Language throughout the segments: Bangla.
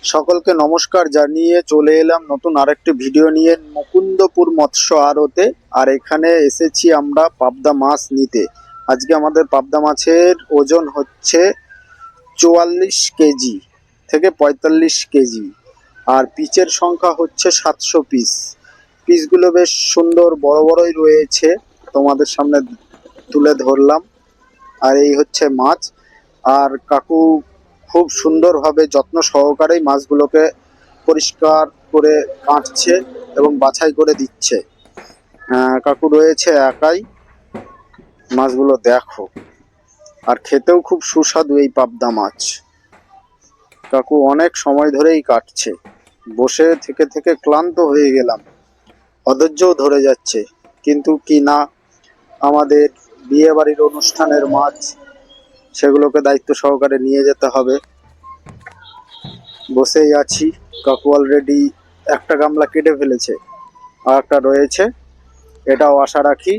সকলকে নমস্কার জানিয়ে চলে এলাম নতুন আরেকটি ভিডিও নিয়ে মুকুন্দপুর মৎস্য আড়তে। আর এখানে এসেছি আমরা পাবদা মাছ নিতে। আজকে আমাদের পাবদা মাছের ওজন হচ্ছে 44 কেজি থেকে 45 কেজি, আর পিচের সংখ্যা হচ্ছে 700 পিস। পিসগুলো বেশ সুন্দর বড় বড়ই রয়েছে, তোমাদের সামনে তুলে ধরলাম। আর এই হচ্ছে মাছ। আর কাকু খুব সুন্দরভাবে যত্ন সহকারেই মাছগুলোকে পরিষ্কার করে কাটছে এবং বাছাই করে দিচ্ছে। কাকু রয়েছে একাই। মাছগুলো দেখো, আর খেতেও খুব সুস্বাদু এই পাবদা মাছ। কাকু অনেক সময় ধরেই কাটছে, বসে থেকে থেকে ক্লান্ত হয়ে গেলাম, অধৈর্যও ধরে যাচ্ছে। কিন্তু কি না, আমাদের বিয়ে বাড়ির অনুষ্ঠানের মাছ, সেগুলোকে দায়িত্ব সহকারে নিয়ে যেতে হবে। বসেই আছি। কাকু অলরেডি একটা গামলা কেটে ফেলেছে, আর একটা রয়েছে। এটাও আশা রাখি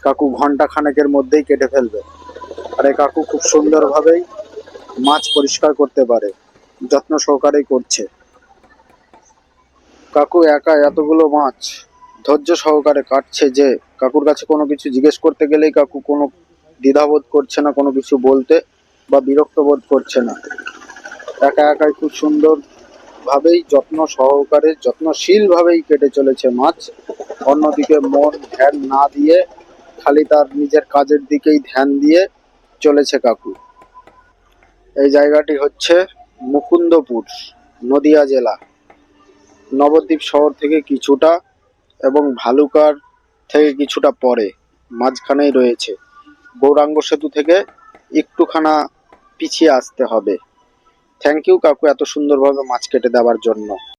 কাকু ঘন্টা খানেকের মধ্যেই কেটে ফেলবে। আর এই কাকু খুব সুন্দরভাবেই মাছ পরিষ্কার করতে পারে, যত্ন সহকারেই করছে। কাকু একা এতগুলো মাছ ধৈর্য সহকারে কাটছে যে কাকুর কাছে কোনো কিছু জিজ্ঞেস করতে গেলেই কাকু কোনো দ্বিধাবোধ করছে না, কোনো কিছু বলতে বা বিরক্ত বোধ করছে না। একা একাই খুব সুন্দর ভাবেই যত্ন সহকারে যত্নশীল ভাবেই কেটে চলেছে মাছ। অন্যদিকে মন ধ্যান না দিয়ে খালি তার নিজের কাজের দিকেই ধ্যান দিয়ে চলেছে কাকু। এই জায়গাটি হচ্ছে মুকুন্দপুর, নদিয়া জেলা, নবদ্বীপ শহর থেকে কিছুটা এবং ভালুকার থেকে কিছুটা পরে, মাঝখানেই রয়েছে। গৌরাঙ্গ সেতু থেকে একটুখানা পিছিয়ে আসতে হবে। থ্যাংক ইউ কাকু এত সুন্দরভাবে মাছ কেটে দেওয়ার জন্য।